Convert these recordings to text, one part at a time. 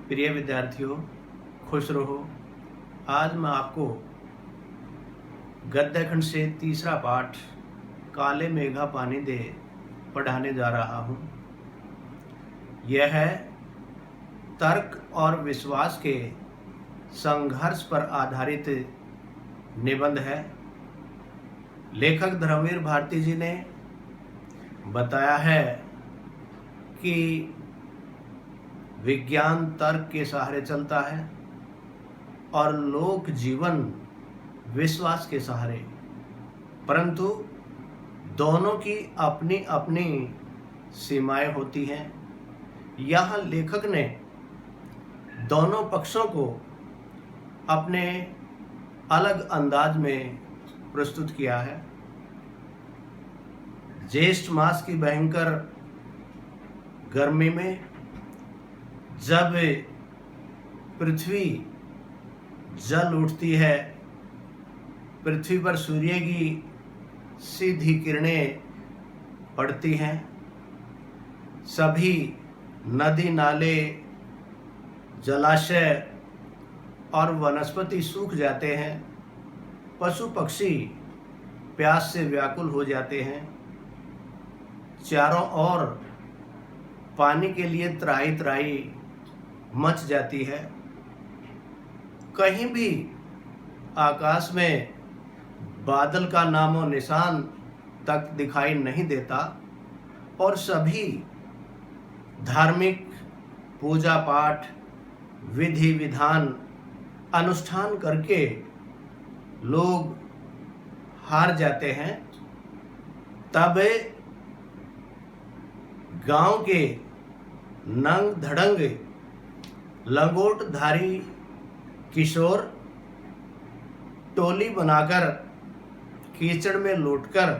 प्रिय विद्यार्थियों, खुश रहो। आज मैं आपको गद्य खंड से तीसरा पाठ काले मेघा पानी दे पढ़ाने जा रहा हूँ। यह है तर्क और विश्वास के संघर्ष पर आधारित निबंध है। लेखक धर्मवीर भारती जी ने बताया है कि विज्ञान तर्क के सहारे चलता है और लोक जीवन विश्वास के सहारे, परंतु दोनों की अपनी अपनी सीमाएं होती हैं। यहाँ लेखक ने दोनों पक्षों को अपने अलग अंदाज में प्रस्तुत किया है। ज्येष्ठ मास की भयंकर गर्मी में जब पृथ्वी जल उठती है, पृथ्वी पर सूर्य की सीधी किरणें पड़ती हैं, सभी नदी नाले जलाशय और वनस्पति सूख जाते हैं, पशु पक्षी प्यास से व्याकुल हो जाते हैं, चारों ओर पानी के लिए त्राही त्राही मच जाती है। कहीं भी आकाश में बादल का नामो निशान तक दिखाई नहीं देता और सभी धार्मिक पूजा पाठ विधि विधान अनुष्ठान करके लोग हार जाते हैं। तब गांव के नंग धड़ंग लंगोटधारी किशोर टोली बनाकर कीचड़ में लौटकर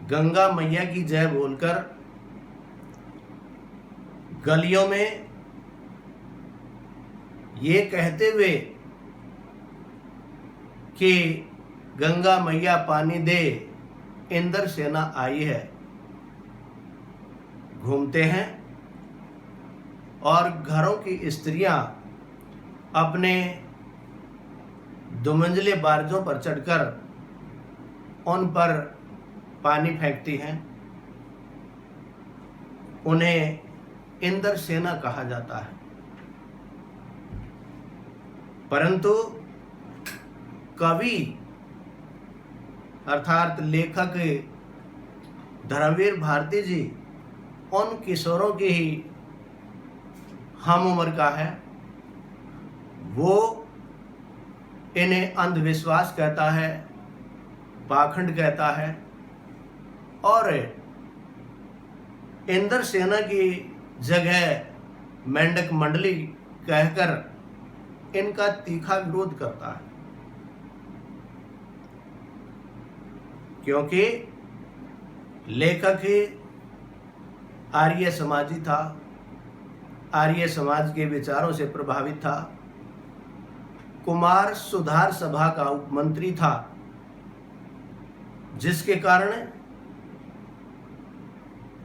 गंगा मैया की जय बोलकर गलियों में ये कहते हुए कि गंगा मैया पानी दे, इंद्र सेना आई है, घूमते हैं और घरों की स्त्रियां अपने दुमंजले बारजों पर चढ़कर उन पर पानी फेंकती हैं। उन्हें इंद्र सेना कहा जाता है। परंतु कवि अर्थात लेखक धर्मवीर भारती जी उन किशोरों की ही हम उम्र का है। वो इन्हें अंधविश्वास कहता है, पाखंड कहता है और इंद्र सेना की जगह मेंढक मंडली कहकर इनका तीखा विरोध करता है, क्योंकि लेखक आर्य समाजी था, आर्य समाज के विचारों से प्रभावित था, कुमार सुधार सभा का उपमंत्री था, जिसके कारण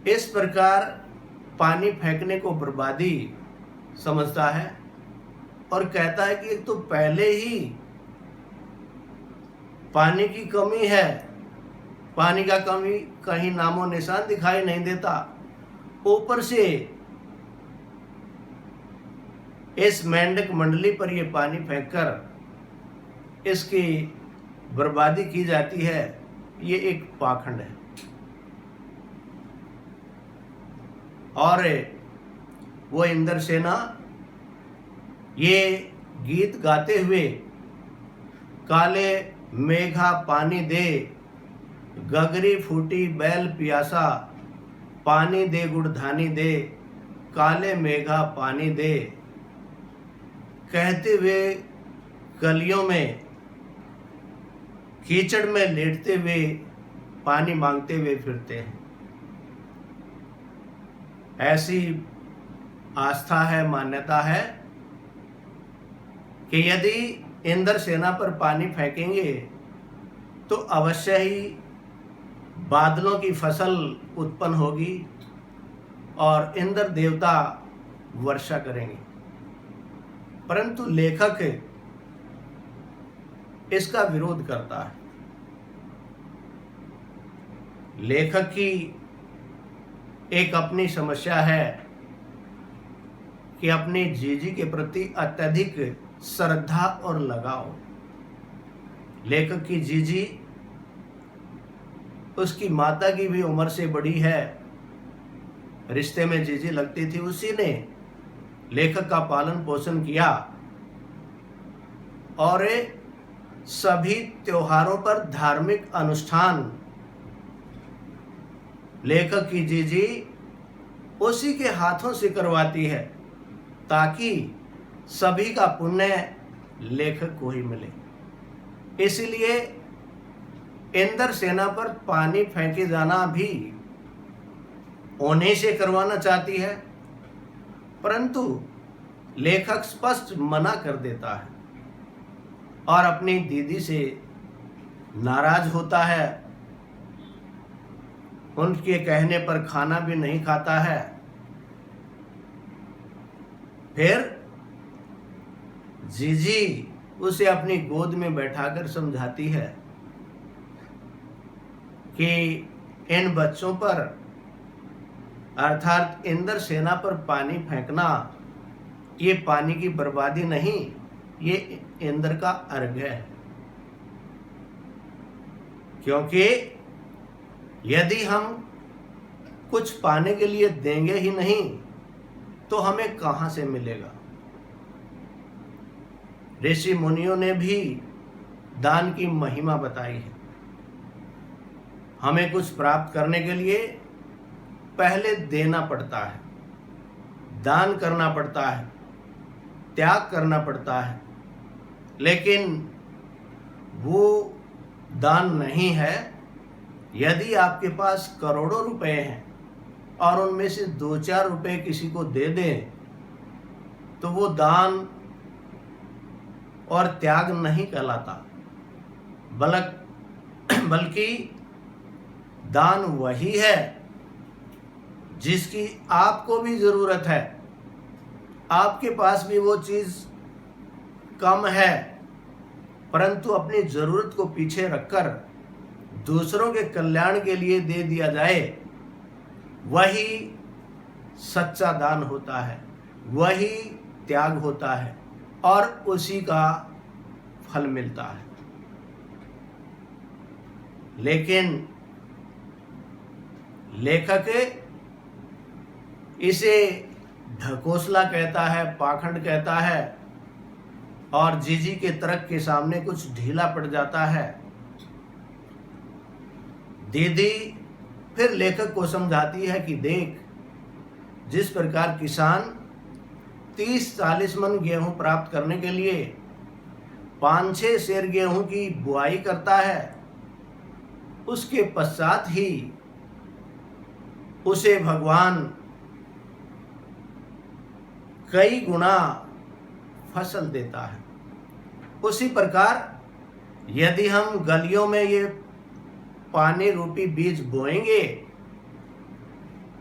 इस प्रकार पानी फेंकने को बर्बादी समझता है और कहता है कि एक तो पहले ही पानी की कमी है, पानी का कमी कहीं नामो निशान दिखाई नहीं देता, ऊपर से इस मेंढक मंडली पर यह पानी फेंककर इसकी बर्बादी की जाती है। ये एक पाखंड है। और वो इंद्र सेना ये गीत गाते हुए काले मेघा पानी दे, गगरी फूटी बैल पियासा, पानी दे गुड़धानी दे, काले मेघा पानी दे कहते हुए गलियों में कीचड़ में लेटते हुए पानी मांगते हुए फिरते हैं। ऐसी आस्था है, मान्यता है कि यदि इंद्र सेना पर पानी फेंकेंगे तो अवश्य ही बादलों की फसल उत्पन्न होगी और इंद्र देवता वर्षा करेंगे। परंतु लेखक इसका विरोध करता है। लेखक की एक अपनी समस्या है कि अपनी जीजी के प्रति अत्यधिक श्रद्धा और लगाव। लेखक की जीजी उसकी माता की भी उम्र से बड़ी है, रिश्ते में जीजी लगती थी, उसी ने लेखक का पालन पोषण किया और सभी त्योहारों पर धार्मिक अनुष्ठान लेखक की जीजी उसी के हाथों से करवाती है ताकि सभी का पुण्य लेखक को ही मिले। इसलिए इंद्रसेना पर पानी फेंके जाना भी उन्हीं से करवाना चाहती है, परंतु लेखक स्पष्ट मना कर देता है और अपनी दीदी से नाराज होता है। उनके कहने पर खाना भी नहीं खाता है। फिर जीजी उसे अपनी गोद में बैठाकर समझाती है कि इन बच्चों पर अर्थात इंद्रसेना पर पानी फेंकना ये पानी की बर्बादी नहीं, ये इंद्र का अर्घ्य है। क्योंकि यदि हम कुछ पाने के लिए देंगे ही नहीं तो हमें कहां से मिलेगा। ऋषि मुनियों ने भी दान की महिमा बताई है। हमें कुछ प्राप्त करने के लिए पहले देना पड़ता है, दान करना पड़ता है, त्याग करना पड़ता है। लेकिन वो दान नहीं है यदि आपके पास करोड़ों रुपए हैं और उनमें से 2-4 रुपए किसी को दे दें तो वो दान और त्याग नहीं कहलाता, बल्कि दान वही है जिसकी आपको भी जरूरत है। आपके पास भी वो चीज कम है, परंतु अपनी जरूरत को पीछे रखकर दूसरों के कल्याण के लिए दे दिया जाए, वही सच्चा दान होता है, वही त्याग होता है और उसी का फल मिलता है। लेकिन लेखक इसे ढकोसला कहता है, पाखंड कहता है और जीजी के तर्क के सामने कुछ ढीला पड़ जाता है। दीदी फिर लेखक को समझाती है कि देख, जिस प्रकार किसान 30-40 मन गेहूं प्राप्त करने के लिए 5-6 सेर गेहूं की बुआई करता है, उसके पश्चात ही उसे भगवान कई गुना फसल देता है। उसी प्रकार यदि हम गलियों में ये पानी रूपी बीज बोएंगे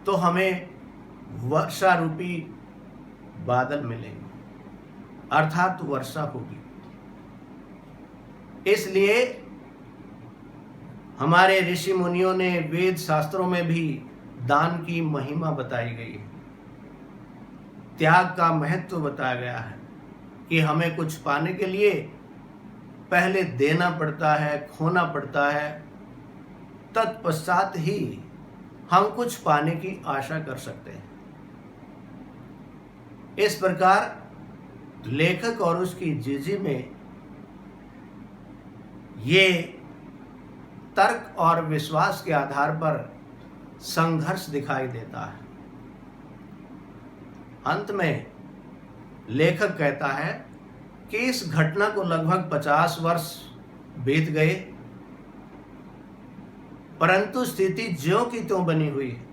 तो हमें वर्षा रूपी बादल मिलेंगे, अर्थात वर्षा होगी। इसलिए हमारे ऋषि मुनियों ने वेद शास्त्रों में भी दान की महिमा बताई गई है, त्याग का महत्व बताया गया है कि हमें कुछ पाने के लिए पहले देना पड़ता है, खोना पड़ता है, तत्पश्चात ही हम कुछ पाने की आशा कर सकते हैं। इस प्रकार लेखक और उसकी जीजी में ये तर्क और विश्वास के आधार पर संघर्ष दिखाई देता है। अंत में लेखक कहता है कि इस घटना को लगभग 50 वर्ष बीत गए, परंतु स्थिति ज्यों की त्यों बनी हुई है।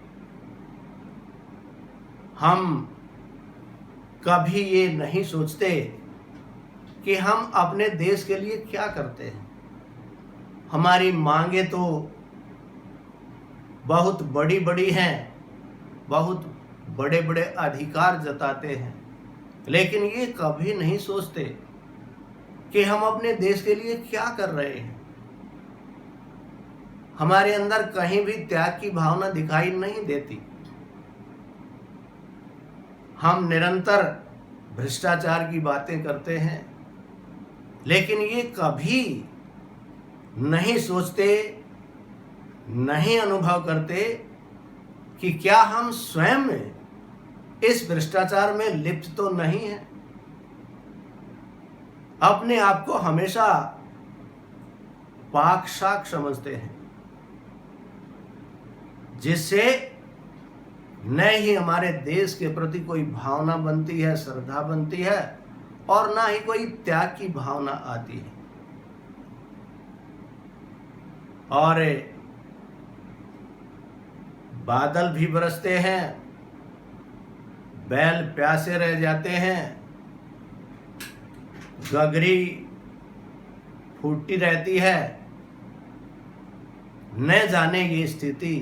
हम कभी ये नहीं सोचते कि हम अपने देश के लिए क्या करते हैं। हमारी मांगे तो बहुत बड़ी बड़ी हैं, बहुत बड़े बड़े अधिकार जताते हैं, लेकिन ये कभी नहीं सोचते कि हम अपने देश के लिए क्या कर रहे हैं। हमारे अंदर कहीं भी त्याग की भावना दिखाई नहीं देती। हम निरंतर भ्रष्टाचार की बातें करते हैं, लेकिन ये कभी नहीं सोचते, नहीं अनुभव करते कि क्या हम स्वयं इस भ्रष्टाचार में लिप्त तो नहीं है। अपने आप को हमेशा पाक शाक समझते हैं, जिससे न ही हमारे देश के प्रति कोई भावना बनती है, श्रद्धा बनती है, और ना ही कोई त्याग की भावना आती है। और बादल भी बरसते हैं, बैल प्यासे रह जाते हैं, गगरी फूटती रहती है, न जाने ये स्थिति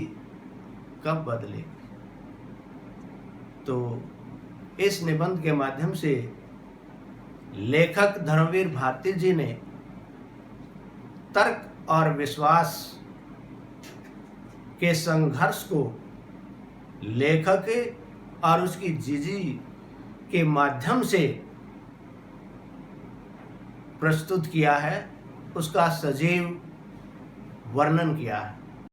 कब बदलेगी। तो इस निबंध के माध्यम से लेखक धर्मवीर भारती जी ने तर्क और विश्वास के संघर्ष को लेखक और उसकी जीजी के माध्यम से प्रस्तुत किया है, उसका सजीव वर्णन किया है।